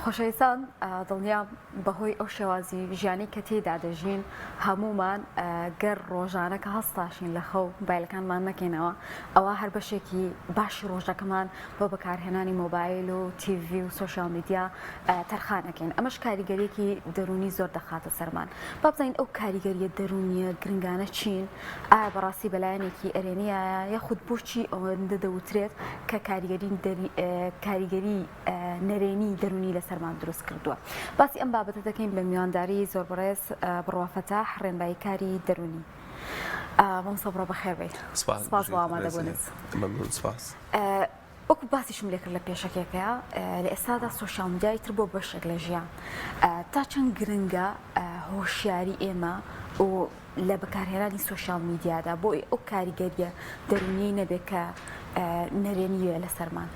خۆشەویستان دڵنیا بەهۆی ئەو شێوازی ژیانی کە تێدا دەژین هەمومان گەر ڕۆژانە کە هەستاشین لە خەو مۆبایلەکانمان نەکەینەوە ئەوە هەر بەشێکی باشی ڕۆژەکەمان بۆ بەکارهێنانی مۆبایل و تیڤی و سۆشیال میدیا تەرخانەکەین. ئەمەش کاریگەریەکی دەرونی زۆر دەخاتە سەرمان. با بزانین ئەو کاریگەریە دەرونیە گرنگانە چین؟ ئایا بەڕاستی بەلایەنێکی ئەرێنیە یاخود بۆچی ئەوەندە دەوترێت کە کاریگەری نەرێنی دەرونی لە سەرمان دروست کردووە. باسی ئەم بابەتە دەکەین بە میوانداری زۆر بەڕێز بڕوافەتە ڕێنماییکاری دەرونی. مامۆستا بڕۆ بەخێر بێت. سپاس بۆ ئامادەبوونت. مەمنون سپاس. وەکو باسیشم لێ کرد لە پێشەکەیە لە ئێستادا سۆشیال میدیای تر بۆ بەشێک لە ژیان تا چەند گرنگە هۆشیاری ئێمە و لە بەکارهێنانی سۆشیال میدیادا بۆ ئەو کاریگەریە دەرونیی نەبێت کە نەرێنیە لە سەرمان.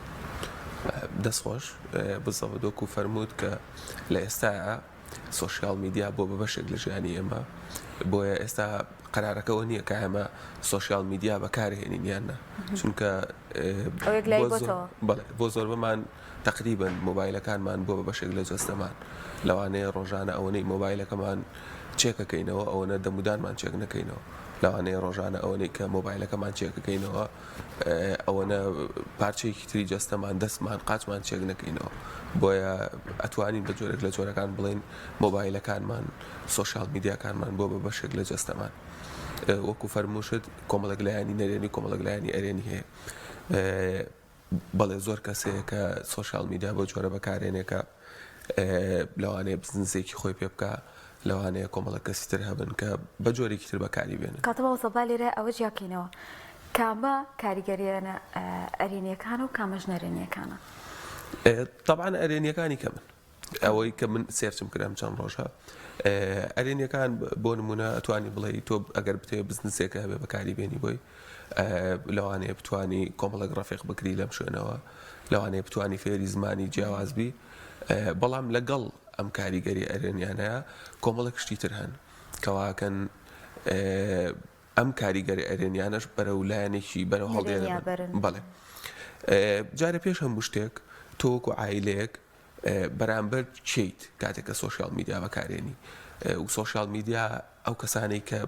دەستخۆش بزەوە دۆکو فەرمووت کە لە ئێستا سۆشیال میدیا بۆ بە بەشێک لە ژیانی ئێمە بۆیە ئێستا قرارەکەەوە نییە کە ئێمە سۆشیال میدیا بەکارهێنین یاننا چونکە بۆ زۆر بەمان تقریبن مۆبایلەکانمان بۆ بە بەشێک لە جەستەمان لەوانەیە ڕۆژانە ئەوەی مۆبایلەکەمان چێکەکەینەوە ئەوەنە دەمودانمان چێک نەکەینەوە لەوانەیە ڕۆژانە ئەوەی کە مۆبایلەکەمان چێکەکەینەوە ئەوەنە پارچەیەکی تری جەستەمان دەستمان قاچمان چێک نەکەینەوە بۆیە ئەتوانین بە جۆرێک لە جۆرەکان بڵین مۆبایلەکانمان سۆشیال میدیاکانمان بۆ بە بەشێک لە جەستەمان وەکو فەرمووشت کۆمەڵک لایانی نەرێنی کۆمەڵک لایانی ئەرێنی هەیە بەڵێ زۆر کەسەیە کە سۆشیال میدیا بۆ جۆرە بەکارێنێکە لەوانەیە بزنسێکی خۆی پێ بکە لەوانەیە کۆمەڵە کەسی تر هەبن کە بە جۆرێکی تر بەکاری بێنن. کاتەوە سەبا لێرە ئەوە جیاکەینەوە کامە کاریگەریانە ئەرێنیەکانە و کامەژ نەرێنیەکانە. طبعاً ئەرێنیەکانی کە من ئەوەی کە من سێرچم کردم چەند ڕۆژە ئەرێنیەکان بۆ نمونە ئەتوانی بڵێ تۆ ئەگەر بتێ بزنسێکە هەبێ بەکاری بێنی بۆی لەوانەیە بتوانی کۆمەڵک ڕەفیق بکری لەم شوێنەوە لەوانەیە بتوانی فێری زمانی جیاوازبی بەڵام لەگەڵ ئەم کاریگەری ئەرێنیانەیە کۆمەڵک شتی تر هەن کەواکەن ئەم کاریگەری ئەرێنیانەش بەرە لایەنێکی بەرەو هەڵدێنە بەڵێ جارە پێش هەموو شتێک تۆکو عیلەیەک بەرامبەر چیت کاتێککە سۆشیال میدیا بەکارێنی و سۆشیال میدیا ئەو کەسانەی کە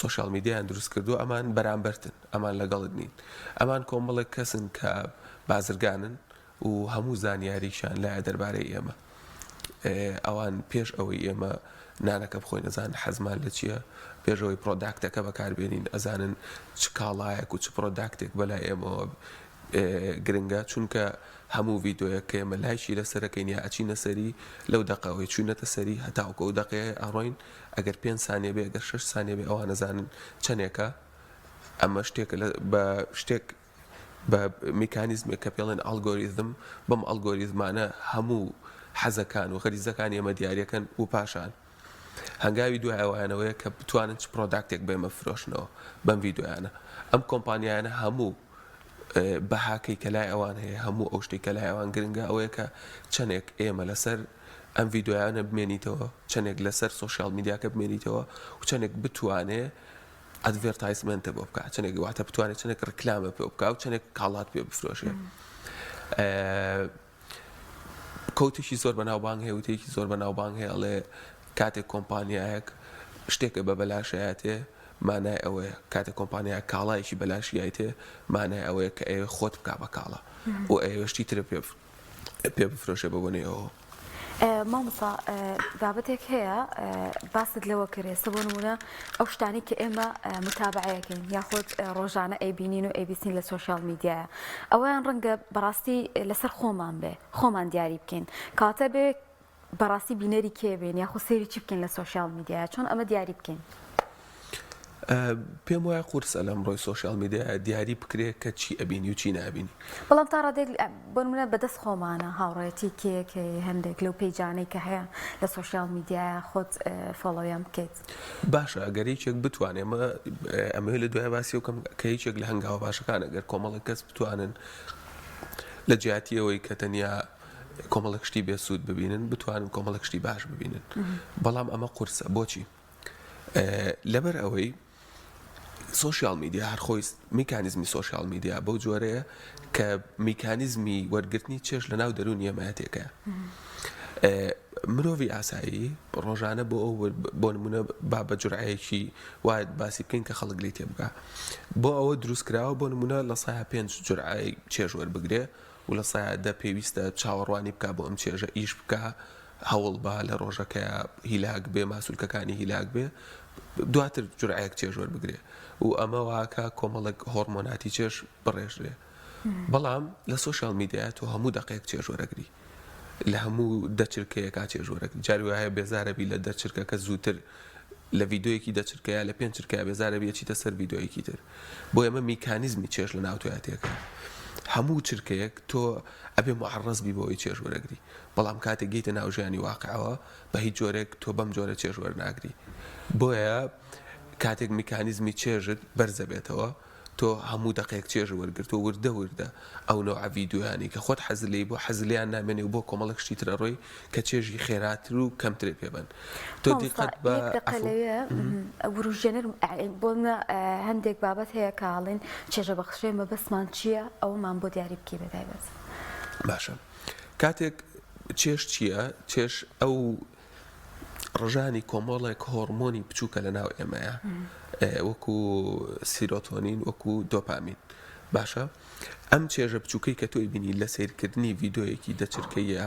سۆشیال میدیایان دروست کردو ئەمان بەرامبەرتن ئەمان لەگەڵت نین ئەمان کۆمەڵک کەسن کە بازرگانن و هەموو زانیاریشان لایە دەربارەی ئێمە ئەوان پێش ئەوەی ئێمە نانەکە بخۆی نەزان حەزمان لە چییە پێشەوەی پرۆداکتەکە بەکاربێنین ئەزانن چ کاڵایەک و چ پرۆداکتێک بەلای ئێمەوە گرنگە چونکە هەموو ڤیدۆیە کە ئێمە لایشی لەسەرەکەین یا ئەچینە سەری لەو دەقەوەی چوونەتە سەری هەتاوکە و دەقەیە ئەڕۆین ئەگەر 5 سانیە بێ ئەگەر 6 سانیە بێ ئەوان نەزانن چەندێکە ئەمە شتێکە بە شتێک بە میکانیزمێک کە پێڵێن ئەلگۆریزم بەم ئەلگۆریزمانە هەموو حەزەکان و غەریزەکان ئێمە دیارەکەن و پاشان هەنگاوی دوای ئەوانەوەیە کە بتوانن چ پرۆداکتێک بێمە فرۆشنەوە بەم ڤیدۆیانە ئەم کۆمپانیانە هەموو بەهاکەی کە لای ئەوان هەیە هەموو ئەو شتێک کە لای ئەوان گرنگە ئەوەیە کە چەندێک ئێمە لەسەر ئەم ڤیدۆیانە بمێنیتەوە چەندێک لەسەر سۆشیال میدیاکە بمێنیتەوە و چەندێک بتوانێ ئەدڤێرتایزمنتە بۆ بکات چەندێک واتە بتوانێت چەندێک ڕکلامە پێ بکات و چەندێک کاڵات پێ بفرۆشێ کەوتێکی زۆر بەناوبانگ هەیە وتەیەکی زۆر بەناوبانگ هەیە ئەڵێ کاتێک کۆمپانیایەک شتێکە بە بەلاشایەتێ مانای ئەوەیە کاتێک کۆمپانیا کاڵایەکی بەلاشیایتێ مانای ئەوەیە کە ئێوە خۆت بک بە کاڵە و ئێوەشتی ترە پێ بفرۆشێ بە بۆنێەوە. مامۆستا بابەتێک هەیە باست لەوە کرێسە بۆ نمونە ئەو شتانی کە ئێمە متابعەکەین یاخود ڕۆژانە ئەیبینین و ئەیبیسین لە سۆشیال میدیایە ئەوەیان ڕەنگە بەڕاستی لەسەر خۆمان بێ خۆمان دیاری بکەین کاتە بێ بەڕاستی بینەری کێبێن یاخود سێری چی بکەین لە سۆشیال میدیایە چۆن ئەمە دیاری بکەین. پێم وایە قورسە لەم ڕۆی سۆشیال میدیا دیاری بکرێت کە چی ئەبینی و چی نابینی بەڵام تا ڕادێک بۆ نمونە بەدەست خۆمانە هاوڕێتی کێکە هەندێک لەو پەیجانەی کە هەیە لە سۆشیال میدیایە خۆت فۆڵۆیان بکەیت باشە ئەگەر هیچێک بتوانێت ئەمە لە دوای باسی وکەم کە هیچێک لە هەنگاوە باشەکان ئەگەر کۆمەڵک کەس بتوانن لە جیاتیەوەی کە تەنیا کۆمەڵک شتی بێسوود ببینن بتوانن کۆمەڵک شتی باش ببینن بەڵام ئەمە قورسە بۆچی لەبەر ئەوەی سۆشیال میدیا هەر خۆی میکانیزمی سۆشیال میدیا بەو جۆرەیە کە میکانیزمی وەرگرتنی چێژ لە ناو دەرونی ئێمەیەتێکە مرۆڤی ئاسایی ڕۆژانە بۆ نمونە با بە جورعەیەکی وایە باسی بکەین کە خەڵک لی تێ بکە بۆ ئەوە دروست کراوە بۆ نمونە لە سایە 5 جورعای چێژ وەربگرێ و لە سایە 10 پێویستە چاوەڕوانی بکە بۆ ئەم چێژە ئیش بکە هەوڵ با لە ڕۆژەکەیە هیلاک بێ ماسوولکەکانی هیلاک بێ دواتر جورعەیەک چێژ وەربگرێ و ئەمە واکە کۆمەڵک هۆرمۆناتی چێژ بڕێژرێ بەڵام لە سۆشیال میدیای تۆ هەموو دقەیەک چێژ وەرەگری لە هەموو دەچرکەیەکا چێژ وەرەگری جاری وایە بێزارەبی لە دەچرکەکە زووتر لە ڤیدۆیەکی دەچرکەیە لە 5 چرکەیە بێزارەبی چیتە سەر ڤیدۆیەکی تر بۆ ئێمە میکانیزمی چێژ لە ناوتوایەتێکە هەموو چرکەیەک تۆ ئەبێ معڕەز بی بۆی چێژ وەرەگری بەڵام کاتێک گەیتە ناو ژیانی واقعەوە بە هیچ جۆرێک تۆ بەم جۆرە چێژ وەرناگری بۆیە کاتێک میکانیزمی چێژت بەرزە بێتەوە تۆ هەموو دقەیەک چێژ وەرگرتو وردە ئەو نوع ڤیدیۆیانی کە خۆت حەزلی بۆ حەزلیان نامێنێ و بۆ کۆمەڵک شتی ترە ڕۆی کە چێژی خێراتر و کەمترێ پێبن تۆ دیقەت بە وروژێنەر بۆ هەندێک بابەت هەیە کاڵین چێژە بەخشێ مەبەستمان چییە ئەومان بۆ دیاری بکەی بەتایبەت باشە کاتێک چێژ چییە چێژ ئەو ڕژانی کۆمەڵێک هۆرمۆنی بچووکە لە ناو ئێمەیە وەکو سیرۆتۆنین وەکو دۆپامین باشە ئەم چێژە بچووکەی کە تۆی بینی لە سیرکردنی ڤیدۆیەکی دەچرکەیە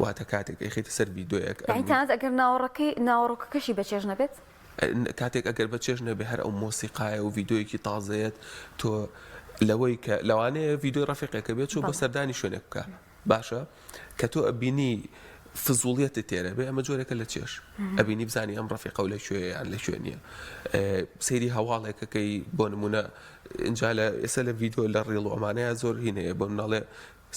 واتە کاتێک ئەیخیتە سەر ڤیدۆیەک ئەگەر ناوەڕۆکەکەشی بە چێژ نەبێت کاتێک ئەگەر بە چێژ نەبێ هەر ئەو مۆسیقایە و ڤیدۆیەکی تازەیەت تۆ لەوەی کە لەوانەیە ڤیدۆی ڕەفیقێکە بێت چۆ بۆ سەردانی شوێنێک بکە باشە کە تۆ ئەبینی فزوڵیەتە تێرە بێ ئەمە جۆرێکە لە چێش ئەبینی بزانی ئەم ڕەفیقە و لە کوێیان لە کوێنیە سەیری هەواڵێکەکەی بۆ نمونە ئینجا لە ئێستا لە ڤیدۆ لە ڕێڵ و ئەمانەیە زۆر هینەیە بۆ مناڵێ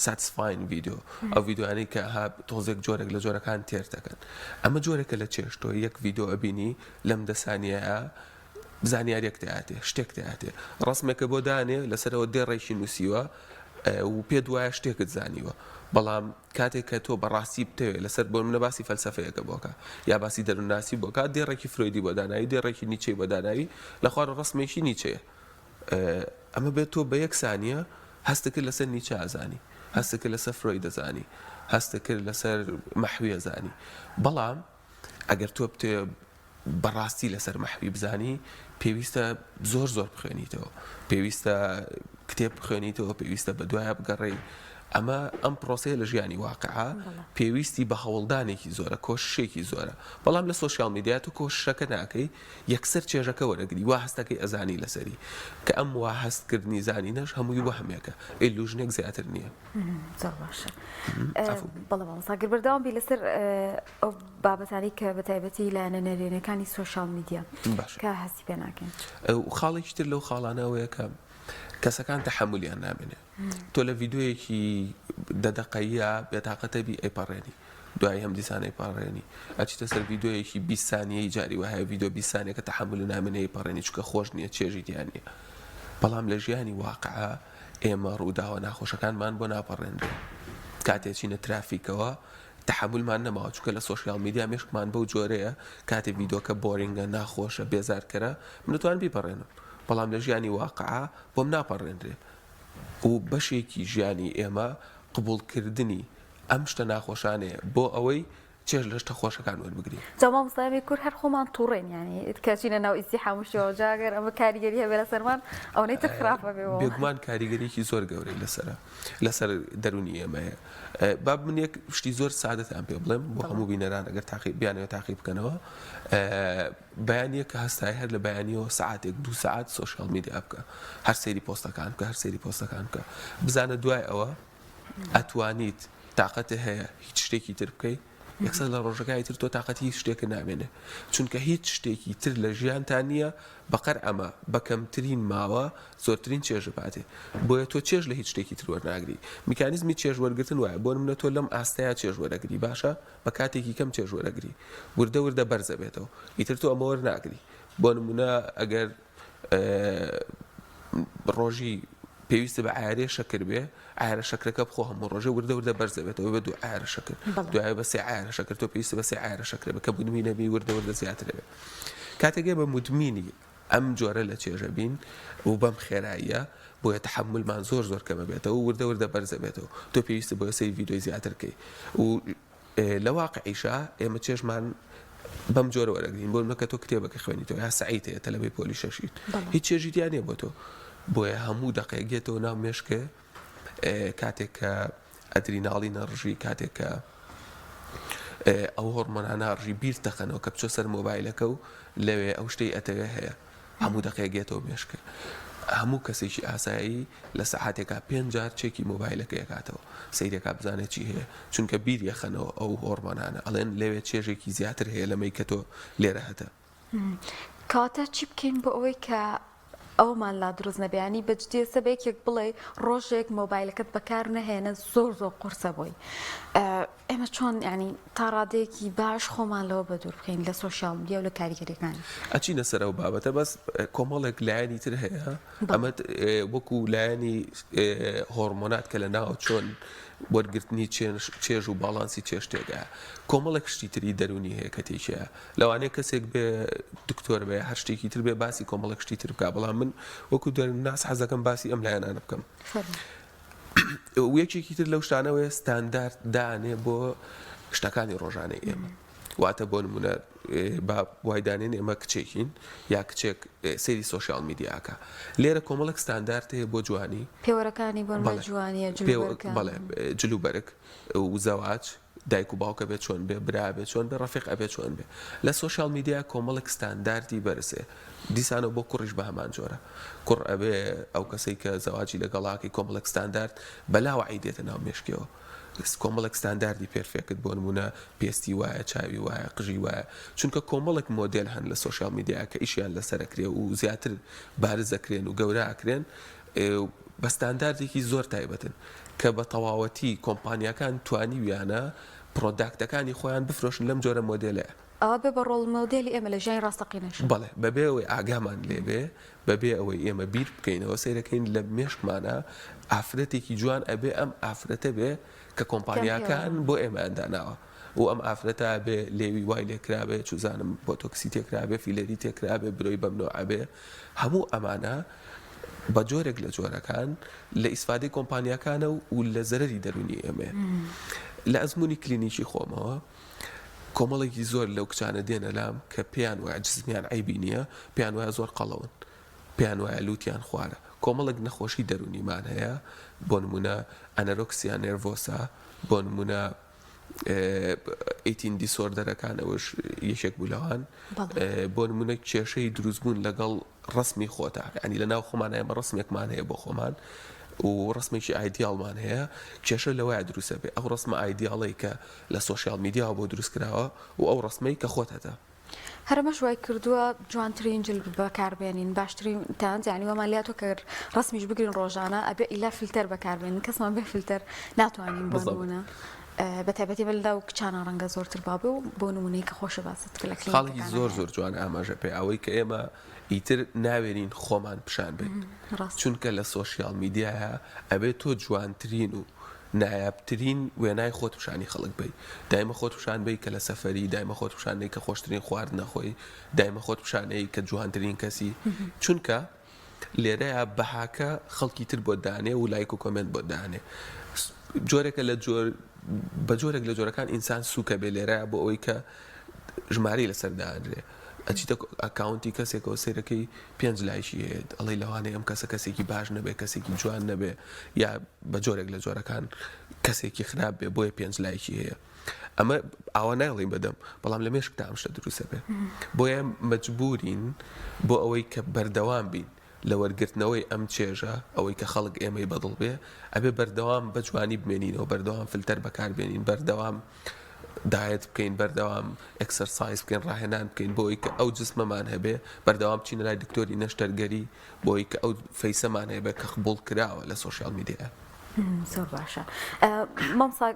ساتسفاین ڤیدۆ ئەو ڤیدۆیانی کە تۆزێک جۆرێک لە جۆرەکان تێر دەکەن ئەمە جۆرێکە لە چێش تۆ یەک ڤیدۆ ئەبینی لەم دەسانیەیە بزانیارێک تێهاتێ شتێک تێهاتێ ڕسمێکە بۆ دانێ لەسەرەوە دێڕێکی نووسیوە و پێ دوایە شتێکت زانیوە بەڵام کاتێک کە تۆ بەڕاستی بتەوێت لەسەر بۆ منە باسی فەلسەفەیەکە بۆکە یا باسی دەروونناسی بۆکە دێڕێکی فرۆیدی بۆ داناوی دێڕێکی نیچەی بۆ داناوی لە خوار ڕسمێکی نیچەیە ئەمە بێت تۆ بە یەک سانیە هەستەکرد لەسەر نیچە ئازانی هەستەکرد لەسەر فرۆی دەزانی هەستەکرد لەسەر مەحویە زانی بەڵام ئەگەر تۆ بتێ بەڕاستی لەسەر مەحوی بزانی پێویستە زۆر بخوێنیتەوە پێویستە کتێب بخوێنیتەوە پێویستە بە دوایە بگەڕێی ئەمە ئەم پرۆسەیە لە ژیانی واقعا پێویستی بە هەوڵدانێکی زۆرە کۆششێکی زۆرە بەڵام لە سۆشیال میدیا تو کۆششەکە ناکەی یەکسەر چێژەکە وەرەگری وا هەستەکەی ئەزانی لەسەری کە ئەم وا هەستکردنی زانینەش هەمووی بۆ هەمێکە ئیلوژنێک زیاتر نییە زۆر باشە بەڵام ساگر بەردەوام بی لەسەر ئەو بابەتانی کە بەتایبەتی لایەنە نەرێنەکانی سۆشیال میدیا کە هەستی پێ ناکەین خاڵێکی تر لەو خاڵانەوەیە کە کەسەکان تەحەمولیان نامێنێ تۆ لە ڤیدۆیەکی دەدەقەیە بێتاقەتەبی ئەیپەڕێنی دوای هەم دیسانەی پاڕێنی ئەچیتە سەر ڤیدۆیەکی 20 ثانیەی جاری وهەیە ڤیدۆ 20 ثانیە کە تەحەمل نامێنەی پەڕێنی چکە خۆش نییە چێژی دیان نییە بەڵام لە ژیانی واقعا ئێمە ڕووداوە ناخۆشەکانمان بۆ ناپەڕێنرێ کاتێکینە ترافیکەوە تحملمان نەماوە چونکە لە سۆشیال میدیا مێشکمان بەو جۆرەیە کاتێ ڤیدۆکە بۆرینگە ناخۆشە بێزارکەرە منتوان بیپەڕێنم بەڵام لە ژیانی واقعا بۆم ناپەڕێنرێ و بەشێکی ژیانی ئێمە قبولکردنی ئەم شتە ناخۆشانەیە بۆ ئەوەی چێژ لە شتە خۆشەکان وەربگری جاما مستەمی کورد هەر خۆمان تووڕێن ینی کەچینە ناو ئیزدیحامشەوە جاگەر ئەمە کاریگەری هەبێ لە سەرمان ئەوەی تر خراپە بێەوە بێگومان کاریگەریەکی زۆر گەورەی لەسەر دەرونی ئێمەیە باب من یەک شتی زۆر سادەتان پێ بڵێم بۆ هەموو بینەران ئەگەر بیانەوە تاقی بکەنەوە بەیانیە کە هەستای هەر لە بەیانیەوە سعاتێک 2 سعات سۆشیال میدیا بکە هەر سەیری پۆستەکان بکە هەر سەیری پۆستەکان بکە بزانە دوای ئەوە ئەتوانیت تااقەتە هەیە هیچ شتێکی تر بکەیت یەکسەر لە ڕۆژەکانی تر تۆ تااقەتی هیچ شتێکە نامێنێ چونکە هیچ شتێکی تر لە ژیانتان نییە بەقەر ئەمە بەکەمترین ماوە زۆرترین چێژ باتێ بۆیە تۆ چێژ لە هیچ شتێکی تر وەرناگری میکانیزمی چێژ وەرگتن وایە بۆ منە تۆ لەم ئاستەیە چێژ وەرەگری باشە بە کاتێکی کەم چێژ وەرەگری وردە بەرزە بێتەوە ئیتر تۆ ئەمە وەرناگری بۆ نمونە ئەگەر ڕۆژی پێویستە بە ئایارێ شەکر بێ ئایرە شەکرەکە بخۆ هەموو ڕۆژێ وردە بەرزە بێتەوە بە دوو ئایرە شەکر دوایە بە 3 ئایرە شەکر تۆ پێویستە بە 3 ئایرە شەکرە بە کە مودمی نەبی وردە زیاتر بێ کاتێکێ بە مودمینی ئەم جۆرە لە چێژە بین و بەم خێراییە بۆیە تەحملمان زۆر کەمە بێتەوە وردە بەرزە بێتەوە تۆ پێویستە بۆ سەی ڤیدۆی زیاتر بکەی و لە واقعیشە ئێمە چێژمان بەم جۆرە وەرەگرین بۆ نەکە تۆ کتێبەکە خوێنیتەوە یا سعیت هەیە تەلەبەی پۆلی شەشیت هیچ چێژیتیان نیە بۆ تۆ بۆیە هەموو دەقەیەگێتەوە ناو مێشکێ کاتێک کە ئەدریناڵی نەڕژی کاتێک کە ئەو هۆرمۆنانە ڕژی بیر دەخەنەوە کە بچۆ سەر مۆبایلەکە و لەوێ ئەو شتەی ئەتەوێ هەیە هەموو دەقەیەگێتەوە مێشکە هەموو کەسێکی ئاسایی لە سەعاتێکا 5 جار چێکی مۆبایلەکە یەکاتەوە سەیرێکا بزانێت چی هەیە چونکە بیر یەخەنەوە ئەو هۆرمۆنانە ئەڵێن لەوێ چێژێکی زیاتر هەیە لەمەی کە تۆ لێرە هەتە کاتە چی بکەین بۆ ئەوەی کە ئەومان لا دروست نەبیانی بەجدێ سەبێکێک بڵێ ڕۆژێک مۆبایلەکەت بەکار نەهێنە زۆر قورسە بۆی ئێمە چۆن ینی تا ڕادەیەکی باش خۆمان لەوە بە دوور بکەین لە سۆشیال میدیا و لە کاریگەریەکانی ئەچینە سەر ئەو بابەتە بەس کۆمەڵێک لایەنی تر هەیە ئەمە وەکو لایەنی هۆرمۆنات کە لە ناو چۆن وەرگرتنی چێژ و باڵانسی چێشتێکە کۆمەڵێک شتی تری دەرونی هەیە کە تێکیە لەوانەیە کەسێک بێ دکتۆر بێ هەر شتێکی تر بێ باسی کۆمەڵێک شتی تر بکە بەڵام من وەکو دەرناس حەزەکەم باسی ئەم لایەنانە بکەم یەکێکی تر لەو شتانەوەی ستاندارد دانێ بۆ شتەکانی ڕۆژانەی ئێمە واتە بۆ نمونە با وایدانێن ئێمە کچێکین یا کچێک سەیری سۆشیال میدیاکە لێرە کۆمەڵێک ستاندارد هەیە بۆ جوانی پێوەرەکانی بۆ جوانیە بەڵێ جلوبەرگ و زەواج دایک و باوکە بێت چۆن بێ برا بێت چۆن بێ ڕەفیق ئەبێت چۆن بێ لە سۆشیال میدیا کۆمەڵێک ستانداردی بەرزێ دیسانە بۆ کوڕیش بە هەمان جۆرە کوڕ ئەبێ ئەو کەسەی کە زەواجی لەگەڵاکی کۆمەڵێک ستاندارد بەلاوەعی دێتە ناو مێشکەوە کۆمەڵێک ستانداردی پێرفێکت بۆ نمونە پێستی وایە چاوی وایە قژی وایە چونکە کۆمەڵێک مۆدل هەن لە سۆشیال میدیا کە ئیشیان لەسەرەکرێ و زیاتر بارزەکرێن و گەورە ئەکرێن بە ستانداردێکی زۆر تایبەتن کە بە تەواوەتی کۆمپانیەکان توانی ویانە پرۆداکتەکانی خۆیان بفرۆشن لەم جۆرە مۆدلەیە ئەوە بێ بە ڕۆڵ مۆدلی ئێمە لە ژیانی ڕاستەقینەش بەڵێ بەبێ ئەوەی ئاگامان لێبێ بەبێ ئەوەی ئێمە بیر بکەینەوە سیرەکەین لە مێشکمانە ئافرەتێکی جوان ئەبێ ئەم ئافرەتە بێ کە کۆمپانیاکان بۆ ئێمە ئەنداناوە و ئەم ئافرەتە بێ لێوی وای لێکرابێ چوزانم بۆ تۆکسی تێکرابێ فیلەری تێکرابێ برۆی بەمنۆ ئەبێ هەموو ئەمانە بە جۆرێک لە جۆرەکان لە ئیسفادەی کۆمپانیاکانە و لە زەرەری دەرونی ئێمە لە ئەزمموی کلینیکی خۆمەوە کۆمەڵێکی زۆر لەو کچانە دێنە لام کە پێیان وایە جسمیان عیبی نییە پێیان وایە زۆر قەڵەون پێیان وایە لووتیان خوارە کۆمەڵێک نەخۆشی دەرونیمان هەیە بۆ نمونە ئەنەرۆکسیا نێرڤۆسا بۆ نمونە ئیتین دیسۆردەرەکان ئەوش یەکێک بوو لەوان بۆ نمونە کێشەی دروستبوون لەگەڵ ڕسمی خۆتا ینی لە ناو خۆمان ئێمە ڕسمێکمان هەیە بۆ خۆمان و ڕسمێکی ئایدیاڵمان هەیە کێشە لەوەیە دروستە بێ ئەو ڕسمە ئایدیاڵی کە لە سۆشیال میدیا بۆ دروستکراوە و ئەو ڕسمەی کە خۆت هەتە هەرمەش وای کردووە جوانترین جلب بەکاربێنین باشترین تانز ینی وەمان لاتۆ کە ڕسمیش بگرین ڕۆژانە ئەبێ ئیلا فیلتەر بەکاربێنین کەسمان بێ فیلتەر ناتوانین بۆنە بەتایبەتی بەلدا و کچانە ڕەنگە زۆرتر بابێ و بۆ نمونەی کە خۆشە باست لە خاڵی زۆر جوان ئاماژە پێ ئەوەی کە ئێمە ئیتر ناوێنین خۆمان پیشان بین چونکە لە سۆشیال میدیاە ئەبێت تۆ جوانترین و نایابترین وێنای خۆت پیشانی خەڵک بی دایمە خۆت پیشان بی کە لە سەفەری دایمە خۆت پیشانەی کە خۆشترین خوارد نەخۆی دایمە خۆت پیشانەی کە جوانترین کەسی چونکە لێرەیە بەهاکە خەڵکی تر بۆ دانێ و لایک و کۆمنت بۆ دانێ جۆرێکە لە بە جۆرێک لە جۆرەکان ئینسان سوکە بێ لێرەیە بۆ ئەوەی کە ژماری لەسەر داهێنرێ ئەچیتە ئەکاونتی کەسێکەوە سیرەکەی 5 لایشی هەیە ئەڵێ لەوانەیە ئەم کەسێکی باش نەبێ کەسێکی جوان نەبێ یا بە جۆرێک لە جۆرەکان کەسێکی خراپ بێ بۆیە 5 لایشی هەیە ئەمە ئاوا ناڵین بەدەم بەڵام لە مێشکدا ئەم شتە دروستە بێ بۆیە مەجبورین بۆ ئەوەی کە بەردەوام بین لە وەرگرتنەوەی ئەم چێژە ئەوەی کە خەڵک ئێمەی بەدڵ بێ ئەبێ بەردەوام بە جوانی بمێنینەوە بەردەوام فلتەر بەکاربێنین بەردەوام دایەت بکەین بەردەوام ئەکسەرسایز بکەین ڕاهێنان بکەین بۆی کە ئەو جسمەمان هەبێ بەردەوام بچینە لای دکتۆری نەشتەرگەری بۆی کە ئەو فەیسەمان هەیە بێ کە قبوڵ کراوە لە سۆشیال میدیا زۆر باشە مامسا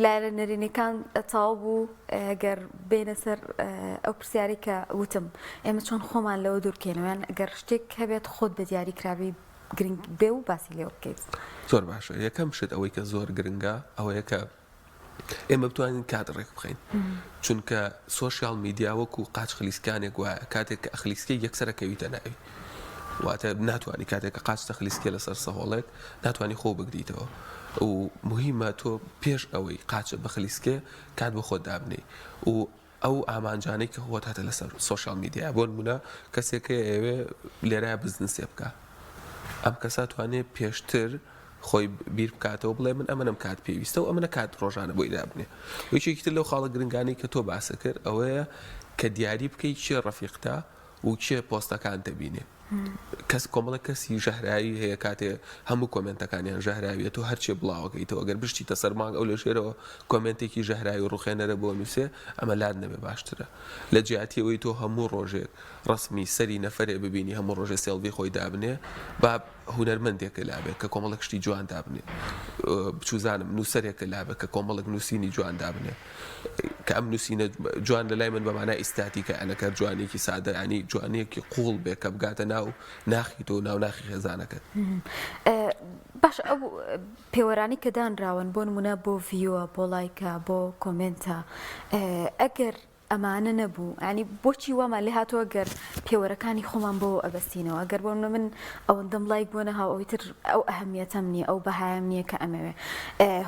لایە نەرینەکان تاو بوو ئەگەر بێنە سەر ئەو پرسیاری کە وتم ئێمە چۆن خۆمان لەوە دوورکەینەوەیان ئەگەر شتێک هەبێت خۆت بە دیاری کراوی گرنگ بێ و باسی لێوە بکەیت زۆر باشە یەکەم شت ئەوەی کە زۆر گرنگە ئەوەیە کە ئێمە بتوانین کاتڕێک بخەین چونکە سۆشیال میدیا وەکو قاچ خلیسکانێک وایە کاتێک کە خلیسکەی یەکسەرەکەویتە ناوی واتە ناتوانانی کاتێک کە قاچتە خلیسکێ لەسەر سەهۆڵێک ناتوانانی خۆ بگریتەوە و مهمە تۆ پێش ئەوەی قاچە بە خلیسکێ کات بە خۆت دابنێ و ئەو ئامانجانەی کە خۆت هاتە لەسەر سوۆشیال میدیا بۆ نمونە کەسێکە ئێوێ لێرای بزنسێ بکە ئەم کەسا توانێت پێشتر خۆی بیر بکاتەوە بڵێ من ئەمەم کات پێویستە و ئەمەە کات ڕۆژانە بۆی دابنێ یەکێکی تر لەو خاڵە گرنگانی کە تۆ باسە کرد ئەوەیە کە دیاری بکەیت چێ ڕەفیقتا و چێ پۆستەکان دەبینێ کەس کۆمەڵە کەسی ژەهراوی هەیە کاتێ هەموو کۆمنتەکانیان ژەهراویە تۆ هەرچێ بڵاوەکەیتەوە ئەگەر بشتیتە سەر مانگ ئەو لە ژێرەوە کۆمنتێکی ژەهراوی و ڕوخێنەرە بۆ نووسێ ئەمە لاد نەبێ باشترە لە جیاتیەوەی تۆ هەموو ڕۆژێک ڕسمی سەری نەفرێ ببینی هەموو ڕۆژێ سێڵبی خۆی دابنێ با هونەرمەندێکە لابێت کە کۆمەڵک شتی جوان دابنێ بچوزانم نووسەرێکە لابێت کە کۆمەڵک نووسینی جوان دابنێ کە ئەم نووسینە جوان لە لای من بەمانای ئیستاتی کە ئەنەکە جوانێکی سادە ینی جوانەیەکی قوڵ بێ کە بگاتە ناو ناخی تۆ ناو ناخی خێزانەکەت باش ئەو پێوەرانی کە دانراون بۆ نمونە بۆ ڤیوە بۆ لایکە بۆ کۆمنتە ئەگەر ئەمانە نەبوو ینی بۆچی وامە لێ هاتووە گەر پێوەرەکانی خۆمان بۆ ئەبەستینەوە ئەگەر بۆ من ئەوەندەم لایک بۆ نەها ئەوی تر ئەو ئەهەمیەتەم نییە ئەو بەهایم نییە کە ئەمەوێ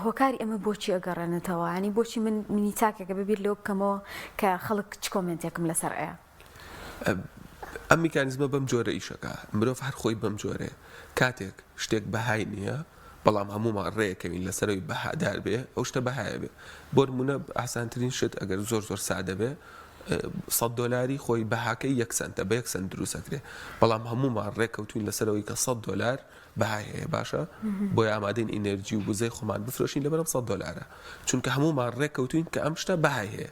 هۆکاری ئەمە بۆچی ئەگەڕێنێتەوە ینی بۆچی من منی تاکێکە ببیر لێو بکەمەوە کە خەڵک چ کۆمنتێکم لەسەر ئەیە ئەم میکانیزمە بەم جۆرە ئیشەکە مرۆڤ هەر خۆی بەم جۆرێ کاتێک شتێک بەهای نییە بەڵام هەمومان ڕێەکەوین لەسەرەوەی بەهادار بێ ئەو شتە بەهایە بێ بۆ نمونە ئاسانترین شت ئەگەر زۆر زۆر سادە بێ $100 خۆی بەهاکەی 1 سنتە بە 1 سنت دروستەکرێ بەڵام هەمومان ڕێکەوتوین لەسەرەوەی کە $100 بەهای هەیە باشە بۆی ئامادەین ئینەرجی و بزەی خۆمان بفرۆشین لەبەرم $100 چونکە هەمومان ڕێکەوتوین کە ئەم شتە بەهای هەیە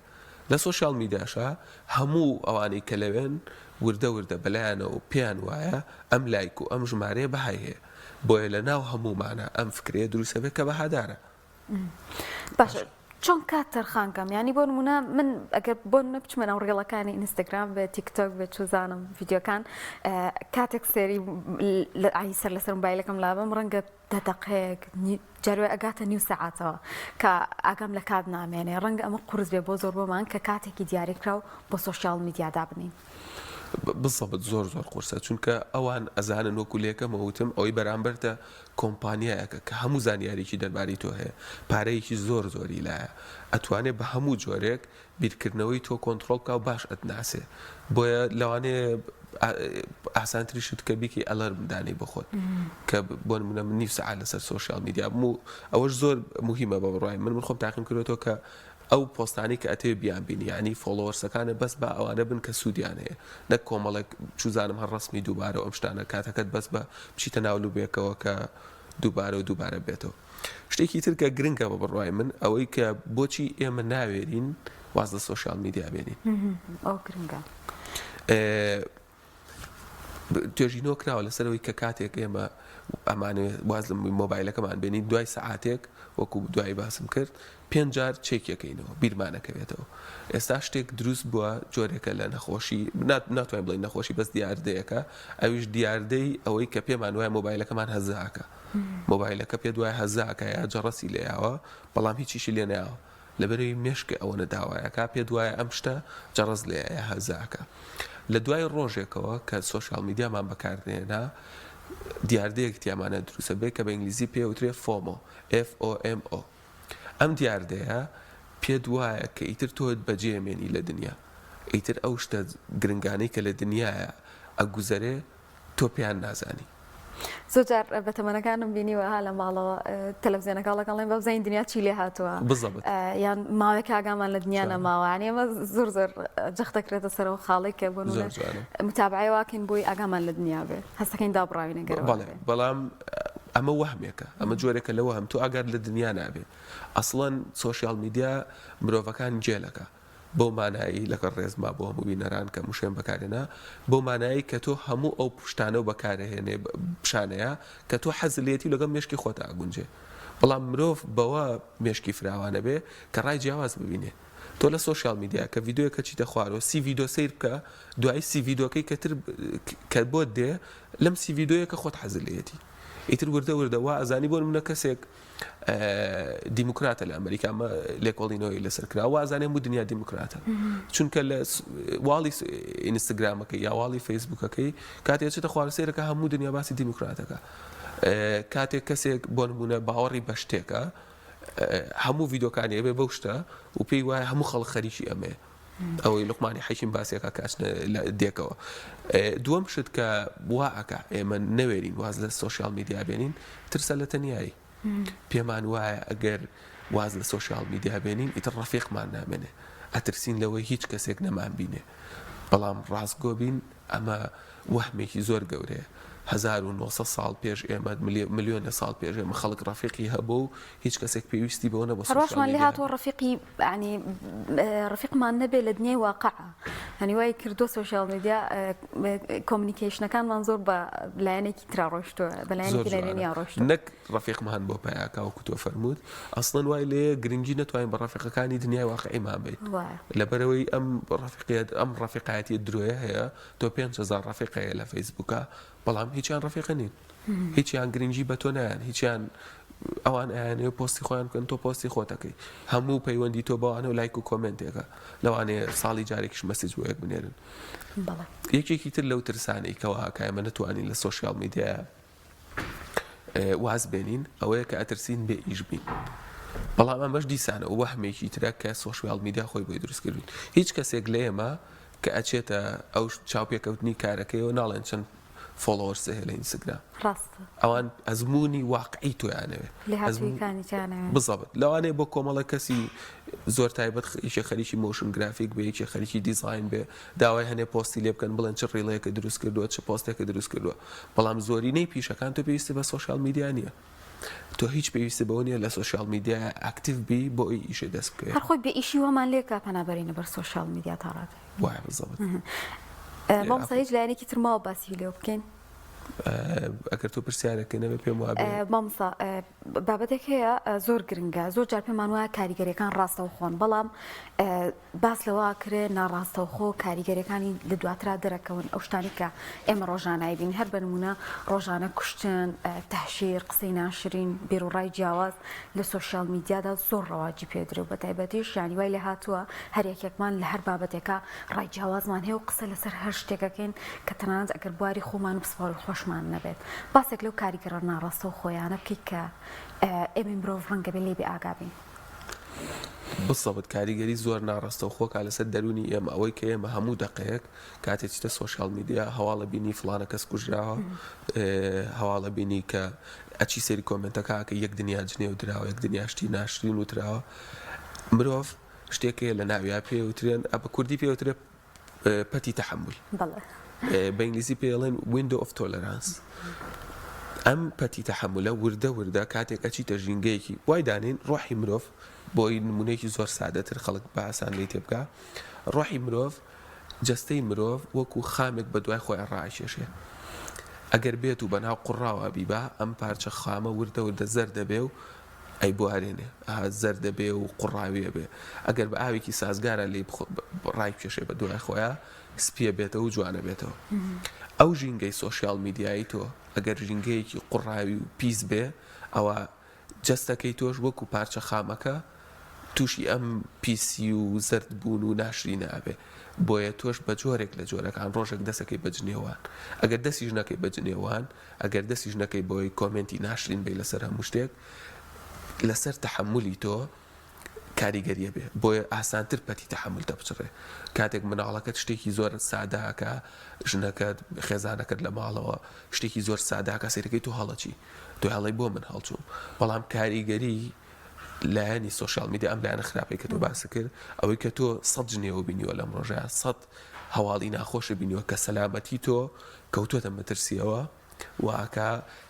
لە سوۆشیال میدیاشە هەموو ئەوانەی کە لەوێن وردە وردە بەلایەنەوە پێیان وایە ئەم لایک و ئەم ژمارەیە بەهای هەیە بۆیە لە ناو هەمومانە ئەم فکرێ دروستە بێت کە بەهادارە باشە چۆن کات تەرخانکەم ینی بۆ نمونە من ئەگەر بۆ نەبچمە ناو ڕێڵەکانی ئینستاگرام بە تیکتۆک بێت چوزانم ڤیددیۆکان کاتێک سێری ئایسەر لەسەر مۆبایلەکەم لابم ڕەنگە دەدەقەیەک جاروێ ئەگاتە نیو سەعاتەوە کە ئاگام لە کات نامێنێ ڕەنگە ئەمە قورس بێ بۆ زۆر بۆمان کە کاتێکی دیاریکرا و بۆ سوۆشیال میدیادا بنین بزەبت زۆر زۆر قورسە چونکە ئەوان ئەزانن وەکو لێکەمە وتم ئەوەی بەرامبەرتە کۆمپانیایەکە کە هەموو زانیاریی دەرباری تۆ هەیە پارەیەکی زۆر زۆری لایە ئەتوانێت بە هەموو جۆرێک بیرکردنەوەی تۆ کۆنتترۆل کا و باش ئەتناسێ بۆیە لەوانەیە ئاسانتری شت کە بیکی ئەلەرمدانی بخۆت کە بۆ نمونە من نیو سەعات لەسەر سوۆشیال میدیا ئەوەش زۆر مهمە بە بڕای من خۆم تاقیم کردێتەوە کە ئەو پۆستانی کە ئەتێ بیان بینی ینی فۆلۆوەرسەکانە بەس بە ئەوانە بن کە سوودیان هەیە نەک کۆمەڵک چوزانم هەر ڕسمی دووبارە ئەم شتانە کاتەکەت بەس بە بچیتە ناولو بێکەوە کە دووبارە بێتەوە شتێکی تر کە گرنگە بە بڕای من ئەوەی کە بۆچی ئێمە ناوێرین واز لە سوۆشیال میدیا بێنین ئەو گرنگە توێژینەوە کراوە لەسەرەوەی کە کاتێک ئێمە ئەمانێ واز لە مۆبایلەکەمان بێنین دوای سەعاتێک وەکو دوای باسم کرد 5 جار چێکیەکەینەوە بیرمانەکەوێتەوە ئێستا شتێک دروست بووە جۆرێکە لە نەخۆشی ناتوانین بڵین نەخۆشی بەس دیاردەیەەکە ئەویش دیاردەی ئەوەی کە پێمان وایە مۆبایلەکەمان هەزاکە مۆبایلەکە پێ دوای هەزاکە یا جەڕەسی لێیاوە بەڵام هیچیشی لێ ناوە لەبەرەوەی مێشکە ئەوەنە داوایەکە پێ دوایە ئەم شتە جەڕەز لێیە هەزاکە لە دوای ڕۆژێکەوە کە سوۆشیال میدیامان بەکاردێنا دیاردەیەک تیامانە دروستە بێت کە بە ئینگلیزی پێوترێ FOMO FOMO ئەم دیاردەیە پێ دوایە کە ئیتر تۆت بەجێمێنی لە دنیا ئیتر ئەو شتە گرنگانەی کە لە دنیاە ئەگوزەرێ تۆ پێیان نازانی زۆر جار بەتەمەنەکانم بینیوە ها لە ماڵەوە تەلەڤیزیۆنەکەڵەکەڵێن بە بزانین دنیا چی لێ هاتووە یان ماوەیە کاگامان لە دنیا نەماوە ئەمە زۆر زۆر جەخ دەکرێتە سەرەوە خاڵێک کە بۆ متابعی واکەین بۆی ئاگامان لە دنیا بێ هەستەکەین دابڕاوی نەگەرەوە بەڵام ئەمە وەهمێکە ئەمە جۆرێکە لەوە هەم تۆ ئاگار لە دنیا نابێ ئەسڵەن سوۆشیال میدیا مرۆڤەکان جێلەکە بۆ مانایی لەگەڵ ڕێزما بۆ هەموو بینەران کە موشێن بەکارێنا بۆ مانایی کە تۆ هەموو ئەو پشتانە و بەکارهێنێ پیشانەیە کە تۆ حەزلێتی لەگەڵ مێشکی خۆتا ئاگونجێ بەڵام مرۆڤ بەوە مێشکی فراوانە بێ کە ڕای جیاواز ببینێ تۆ لە سوۆشیال میدیا کە ڤیددیۆکە چیتە خوارەوە سی ڤیددیۆ سیر بکە دوای سی ڤیددیۆکەی کەتر کە بۆت دێ لەم سی ڤیددیۆیە کە خۆت حەزلێتی ئیتر وردە وا ئەزانی بۆ منە کەسێک دیموکراتە لە ئەمریکا ئەمە لێکۆڵینەوەی لەسەر کرا وا ئەزانێ بوو دنیا دیموکراتە چونکە لە واڵی ئینستاگرامەکەی یا واڵی فەیسبووکەکەی کاتێک چێتە خوارەسەیرەکە هەموو دنیا باسی دیموکراتەکە کاتێک کەسێک بۆ نمونە باوەڕی بە شتێکە هەموو ڤیدۆکانی ئەبێ بەو شتە و پێی وایە هەموو خەڵک خەریکی ئەمەیە ئەوەی لوقمانی حەیشیم باسیەکە کاچنە دێکەوە دووەم شت کە وا ئەکا ئێمە نەوێرین واز لە سۆشیال میدیا بێنین ترسە لە تەنیایی پێمان وایە ئەگەر واز لە سۆشیال میدیا بێنین ئیتر ڕەفیقمان نامێنێ ئەترسین لەوەی هیچ کەسێک نەمان بینێ بەڵام ڕاستگۆ بین ئەمە وەهمێکی زۆر گەورەیە 1900 ساڵ پێش ئێمە ملیۆنە ساڵ پێش ئێمە خەڵک ڕەفیقی هەبوو و هیچ کەسێک پێویستی بەوە نەبوو هەروەشمان لێ هاتووە ڕەفیقی ینی ڕەفیقمان نەبێ لە دنیای واقعە هەنی وای کردو سۆشیال میدیا کۆمونیکیشنەکانمان زۆر بە لایەنێکی ترا ڕۆشتووە بە لایەنێکی لەرێنیا ڕۆشتووە نەک ڕەفیقمان بۆ پایاکا وەکو تۆ فەرمووت ئەسڵەن وای لێ گرنگی نەتوانین بە ڕەفیقەکانی دنیای واقعیمان بێت لەبەرەوەی ئەم ڕەفیقایەتی درۆیە هەیە تۆ 5,000 ڕەفیقەیە لە فەیسبووکە بەڵام هیچیان ڕەفیقە نین هیچیان گرنگی بە تۆ نایەن هیچیان ئەوان ئەیانێ پۆستی خۆیان بکەن تۆ پۆستی خۆتەکەی هەموو پەیوەندی تۆ بەوانە و لایک و کۆمنتێکە لەوانەیە ساڵی جارێکیش مەسیج بۆ یەک بنێرن یەکێکی تر لەو ترسانەی کەوا کایمە نەتوانین لە سۆشیال میدیا واز بێنین ئەوەیە کە ئەترسین بێ ئیش بین بەڵام ئەمەش دیسانە و وەهمێکی ترە کە سۆشیال میدیا خۆی بۆی دروستکردین هیچ کەسێک لە ئێمە کە ئەچێتە ئەو چاوپێکەوتنی کارەکەیەوە ناڵێن چەند فۆلۆوەرس هەیە لە ئینستاگرام ئەوان ئەزمموی واقعی تۆیانەوێ بزەبت لەوانەیە بۆ کۆمەڵە کەسی زۆر تایبەت یەکێ خەریکی مۆشن گرافیک بێ یەکێ خەریکی دیزاین بێ داوای هەنێ پۆستی لێ بکەن بڵێن چ ڕێڵەیەکە دروست کردووە چه پۆستێکە دروست کردووە بەڵام زۆرینەی پیشەکان تۆ پێویستی بە سۆشیال میدیا نییە تۆ هیچ پێویستی بەوە نیە لە سۆشیال میدیا ئاکتیڤ بی بۆ ئەوی ئیشێ دەست بکەیت هەر خۆی بێ ئیشی وەمان لێکا پەنابەرینە بەر سۆشیال میدیا تا ڕاتێ وایە بزەبت مامۆستا هیچ لایەنێکی ترماوە باسی لێ بکەین ئەگەر تۆ پرسیارەکە نەبێ پێم وابێ مامۆستا بابەتێک هەیە زۆر گرنگە زۆر جار پێمان وایە کاریگەریەکان ڕاستەو خۆن بەڵام باس لەوە کرێ ناڕاستەوخۆ کاریگەریەکانی لە دواترا دەرەکەون ئەو شتانی کە ئێمە ڕۆژانای بین هەر بەنمونە ڕۆژانە کوشتن تەحشیر قسەی ناشرین بێروڕای جیاواز لە سۆشیال میدیادا زۆر ڕەواجی پێدرێ و بە تایبەتیش یانی وای لێ هاتووە هەر یەکێکمان لە هەر بابەتێکە ڕای جیاوازمان هەیە و قسە لەسەر هەر شتێکەکەین کە تەنانەت ئەگەر بواری خۆمان و پسپۆڕی خۆشمان نەبێت باسێک لەو کاریگەرە ناڕاستە و خۆیانە بکەیت کە ئێمە مرۆڤ ڕەنگە بێ لێ بێ ئاگابین بسەبت کاریگەری زۆر ناڕاستە و خۆکە لەسەر دەرونی ئێمە ئەوەی کە ئێمە هەموو دقەیەک کاتێک چتە سۆشیال میدیا هەواڵە بینی فلانە کەس کوژراوە هەواڵە بینی کە ئەچی سەری کۆمنتەکە کە یەک دنیا جنێ و دراوە یەک دنیاشتی ناشرین وتراوە مرۆڤ شتێکەیە لە ناویا پێوترێن بە کوردی پێوترێ پەتی تەحمل بە ئینگلیزی پێڵێن window of tolerance ئەم پەتی تەحملە وردە کاتێک ئەچیتە ژینگەیەکی وای دانین ڕۆحی مرۆڤ بۆی نمونەیەکی زۆر سادەتر خەڵک بە ئاسان لی تێبکە ڕۆحی مرۆڤ جەستەی مرۆڤ وەکو خامێک بە دوای خۆیان ڕائکێشێ ئەگەر بێت و بەناو قوڕاوە بیبا ئەم پارچە خامە وردە زەر دەبێ و ئەی بوارێنێ زەر دەبێ و قوڕاویە بێ ئەگەر بە ئاوێکی سازگارە لێ ڕایکێشێ بە دوای خۆیان سپیە بێتەوە و جوانە بێتەوە ئەو ژینگەی سۆشیال میدیایی تۆ ئەگەر ژینگەیەکی قوڕاوی و پیس بێ ئەوە جەستەکەی تۆش وەکو پارچە خامەکە تووشی ئەم پیسی و زرد بوون و ناشری نابێ بۆیە تۆش بە جۆرێک لە جۆرەکان ڕۆژێک دەسەکەی بەجنێوان ئەگەر دەستی ژنەکەی بەجنێوان ئەگەر دەستی ژنەکەی بۆی کۆمنتی ناشرین بێ لەسەر هەموو شتێک لەسەر تەحملی تۆ کاریگەریە بێ بۆیە ئاسانتر پەتی تەحمل دەبچڕێ کاتێک مناڵەکەت شتێکی زۆر ساداکە ژنەکەت خێزانەکەت لە ماڵەوە شتێکی زۆر ساداکە سەرەکەی تۆ هەڵەچی تۆ هەڵی بۆ من هەڵچوو بەڵام کاریگەری لایەنی سۆشیال میدیا ئەم لایەنە خراپەی کە تۆ باس کرد ئەوەی کە تۆ 100 جنێوە بینیوە لەم ڕۆژەیە 100 هەواڵی ناخۆشە بینیوە کە سەلامەتی تۆ کەوتووەتە مەترسیەوە واکە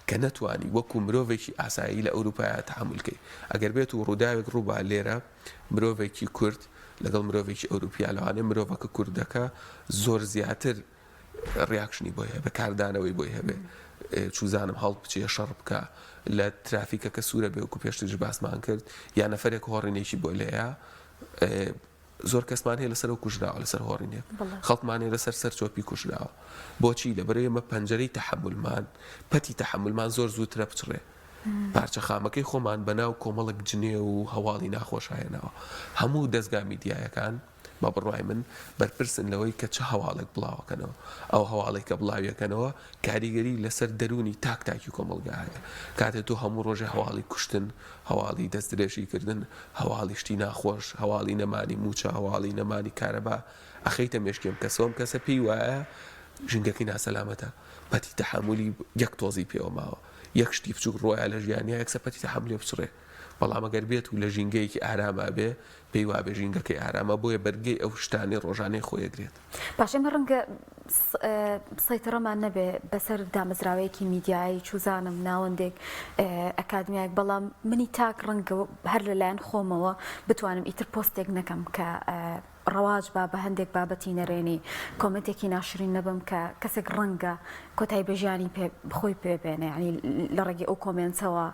کە نەتوانی وەکو مرۆڤێکی ئاسایی لە ئەوروپایە تەحملکەی ئەگەر بێت و ڕووداوێک ڕووبا لێرە مرۆڤێکی کورد لەگەڵ مرۆڤێکی ئەوروپیا لەوانێ مرۆڤەکە کوردەکە زۆر زیاتر ڕیاکشنی بۆی هەبێ بەکاردانەوەی بۆی هەبێ چوزانم هەڵ بچێ شەڕ بکە لە ترافیکەکە سوورە بێ وەکو پێشتر باسمان کرد یا نەفرێک هۆڕینێکی بۆ لێیە زۆر کەسمان هەیە لەسەر کوژراوە لەسەر هۆڕینێک خەڵکمان هەیە لەسەر سەرچۆپی کوژراوە بۆچی لەبەرەوەی ئێمە پەنجەرەی تەحملمان پەتی تەحملمان زۆر زووترە بچڕێ پارچە خامەکەی خۆمان بەناو کۆمەڵک جنێ و هەواڵی ناخۆشایەنەوە هەموو دەستگا میدیایەکان بە بڕوای من بەرپرسن لەوەی کە چه هەواڵێک بڵاوەکەنەوە ئەو هەواڵێک کە بڵاویەکەنەوە کاریگەری لەسەر دەرونی تاکی کۆمەڵگا هەیە کاتێک تۆ هەموو ڕۆژێ هەواڵی کوشتن هەواڵی دەستدرێژیکردن هەواڵی شتی ناخۆش هەواڵی نەمانی موچە هەواڵی نەمانی کارەبا ئەخەیتە مێشکێم کەسۆم کەسە پێی وایە ژینگەکەی ناسەلامەتە پەتی تەحملی یەک تۆزی پێوە ماوە یەک شتی بچوو ڕۆیە لە ژیانیا یەکسە پەتی تەحملێ بچڕێ بەڵام ئەگەر بێت و لە ژینگەیەکی ئارامە بێ پێی وابێ ژینگەکەی ئارامە بۆیە بەرگەی ئەو شتانەی ڕۆژانەی خۆیەگرێت پاشێمە ڕەنگە سەیتەڕەمان نەبێ بەسەر دامەزراوەیەکی میدیایی چوزانم ناوەندێک ئەکادمیایك بەڵام منی تاک ڕەنگە هەر لەلایەن خۆمەوە بتوانم ئیتر پۆستێک نەکەم کە ڕەواج با بە هەندێک بابەتی نەرێنی کۆمنتێکی ناشرین نەبم کە کەسێک ڕەنگە کۆتایی بەژیانی خۆی پێبێنێ ینی لە ڕێگەی ئەو کۆمنتەوە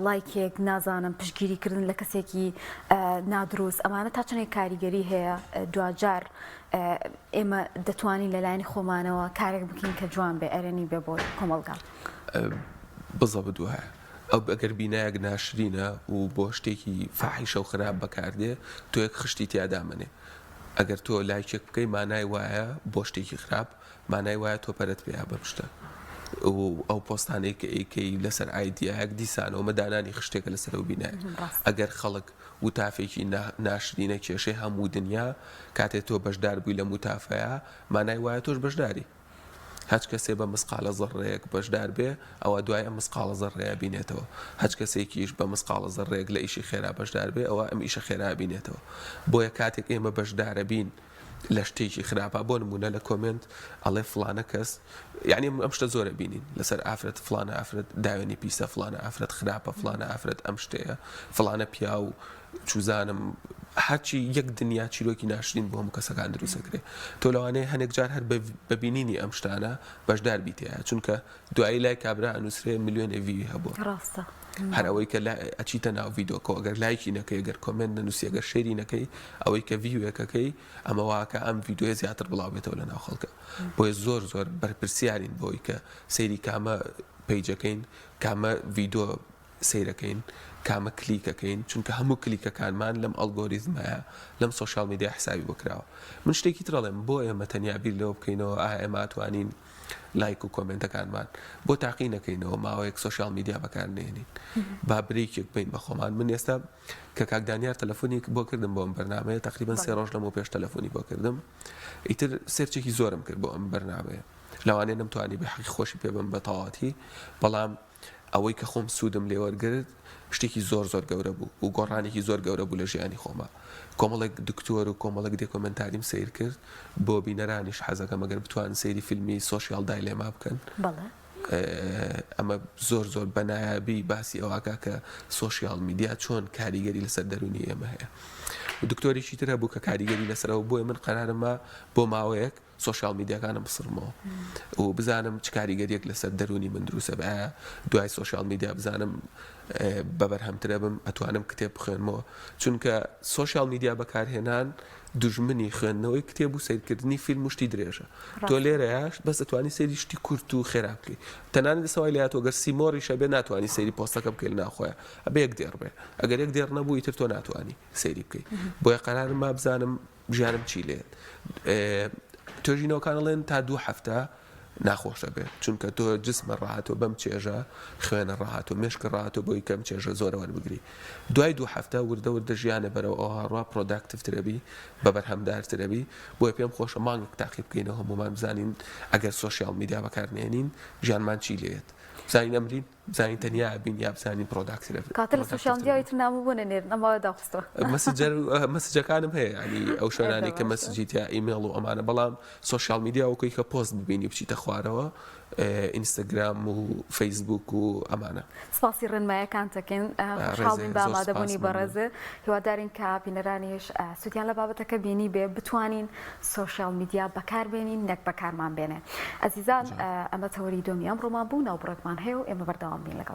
لایکێک نازانم پشتگیریکردن لە کەسێکی نادروست ئەمانە تا چنێک کاریگەری هەیە دوجار ئێمە دەتوانین لەلایەنی خۆمانەوە کارێک بکەین کە جوان بێ ئەرێنی بێ بۆ کۆمەڵگا بزە بدووە ئەو ئەگەر بینایەک ناشرینە و بۆ شتێکی فاحیشە و خراپ بەکاردێ تۆ یەک خشتی تیادامنێ ئەگەر تۆ لایکێک بکەی مانای وایە بۆ شتێکی خراپ مانای وایە تۆ پەرت پێیا بەشتە ئەو پۆستانەی کە ئەیکەی لەسەر ئایدیایەک دیسانەوە مەدانانی خشتێکە لەسەر ئەو بینایە ئەگەر خەڵک وتافێکی ناشرینە کێشەی هەموو دنیا کاتێک تۆ بەشدار بووی لە موتافەیە مانای وایە تۆش بەشداری هەچ کەسێ بە مسقالە زەڕەیەک بەشدار بێ ئەوە دوای ئەم مسقالە زەڕەیە بینێتەوە هەچ کەسێکیش بە مسقالە زەڕەیەک لە ئیشی خێرا بەشدار بێ ئەوە ئەم ئیشە خێرا بینێتەوە بۆیە کاتێک ئێمە بەشدارە بین لە شتێکی خراپە بۆ نمونە لە کۆمنت ئەڵێ فلانە کەس یعنی ئەم شتە زۆرە بینین لەسەر ئافرەت فلانە ئافرەت داوێنی پیسە فلانە ئافرەت خراپە فلانە ئافرەت ئەم شتەیە فلانە پیا و چوزانم هەرچی یەک دنیا چیرۆکی ناشرین بۆ هەموو کەسەکان دروستەکرێ تۆ لەوانەیە هەندێک جار هەر ببینینی ئەم شتانە بەشدار بیتەیە چونکە دوایی لای کابرا ئەنووسرێ میلیۆنێ وی هەبووە ڕاستە هەر ئەوەی کە ئەچیتە ناو ڤیدۆکۆ ئەگەر لایکی نەکەی ئەگەر کۆمنت نەنووسی ئەگەر شێری نەکەی ئەوەی کە ڤیوەکەکەی ئەمە واکە ئەم ڤیدۆیە زیاتر بڵاوێتەوە لە ناو خەڵکە بۆیە زۆر زۆر بەرپرسیارین بۆی کە سەیری کامە پیجەکەین کامە ڤیدۆ سیرەکەین کامە کلیکەکەین چونکە هەموو کلیکەکانمان لەم ئەلگۆریزمایە لەم سۆشیال میدیا حسابی بکراوە من شتێکی ترەڵێم بۆ ئێمە تەنیا بیر لەوە بکەینەوە ئێمە ئەتوانین لایک و کۆمنتەکانمان بۆ تاقی نەکەینەوە ماوەیەک سۆشیال میدیا بەکارنێنین با برێکێک بین بە خۆمان من ئێستا کە کاکدانیار تەلەفۆنی بۆ کردم بۆ ئەم بەرنامەیە تقریبا 3 ڕۆژ لەمەوە پێش تەلەفۆنی بۆ کردم ئیتر سێرچێکی زۆرم کرد بۆ ئەم بەرنامەیە لەوانەیە نەمتوانی بە حەقی خۆشی پێ بم بە تەواوەتی بەڵام ئەوەی کە خۆم سوودم لێوەرگرت شتێکی زۆر زۆر گەورە بوو و گۆڕانێکی زۆر گەورە بوو لە ژیانی خۆمە کۆمەڵێک دکتۆر و کۆمەڵک دێکۆمنتاریم سیر کرد بۆ بینەرانیش حەزەکەم ئەگەر بتوان سەیری فیلمی سۆشیال دایلێما بکەن ئەمە زۆر زۆر بەنایابی باسی ئەوواکە کە سۆشیال میدیا چۆن کاریگەری لەسەر دەرونی ئێمە هەیە دکتۆرێکی ترە بوو کە کاریگەری لەسەرەوە بۆی من قەرارمە بۆ ماوەیەک سۆشیال میدیاکانم بسڕمەوە و بزانم چ کاریگەریەک لەسەر دەرونی من دروستە بە دوای سۆشیال میدیا بزانم بەبەرهەمترە بم ئەتوانم کتێب بخوێنمەوە چونکە سۆشیال میدیا بەکارهێنان دوژمنی خوێندنەوەی کتێب و سیرکردنی فیلم شتی درێژە تۆ لێرەیەش بەس دەتوانی سەیری شتی کورت و خێرا بکەی تەنانەت دەسەوای لایەتەوە گەر سیمۆڕیشە بێ ناتوانانی سەیری پۆستەکە بکەی لە ناوخۆیە ئەبێ یەک دێڕ بێ ئەگەر یەک دێڕ نەبوو ئیتر تۆ ناتوانی سەیری بکەی بۆیە قەرارم ما بزانم ژیانم چی لێت توێژینەوەکان ئەڵێن تا 2 هەفتە ناخۆشە بێت چونکە تۆ جسمە ڕاهاتۆ بەم چێژە خوێنە ڕاهاتۆ مێشکە ڕاهاتۆ بۆی کەم چێژە زۆرەوە بگری دوای 2 هەفتە وردە وردە ژیانە بەرەوە ئەوها پرۆداکتیڤترەبی بەبەرهەمدارترەبی بۆیە پێم خۆشە مانگێک تاقیب بکەینەوە هەمومان بزانین ئەگەر سۆشیال میدیا بەکارنێنین ژیانمان چی لێت بزانین ئەمرین بزانین تەنیا بین یا بزانین پرۆداکتیڤ کاتە لە سۆشیال میدیاوی تر نامبوونە نێرن ئەماوە داخستەوە مەسجەکانم هەیە ینی ئەو شوێنانی کە مەسجیتیا ئیمێڵ و ئەمانە بەڵام سۆشیال میدیا وەکوی کە پۆست ببینی بچیتە خوارەوە ئینستاگرام و فەیسبوک و ئەمانە سپاسی ڕێنمایەکان دەکەین خۆشحاڵین بە ئامادەبوونی بەڕێزە هیوادارین کە بینەرانیش سوودیان لە بابەتەکە بینی بێ بتوانین سۆشیال میدیا بەکاربێنین نەک بەکارمان بێنێ ئەزیزان ئەمە تەوەری دۆمی ئەمڕۆمان بوو ناوبڕێکمان هەیە و ئێمە بەردەوام بین لەگەڵ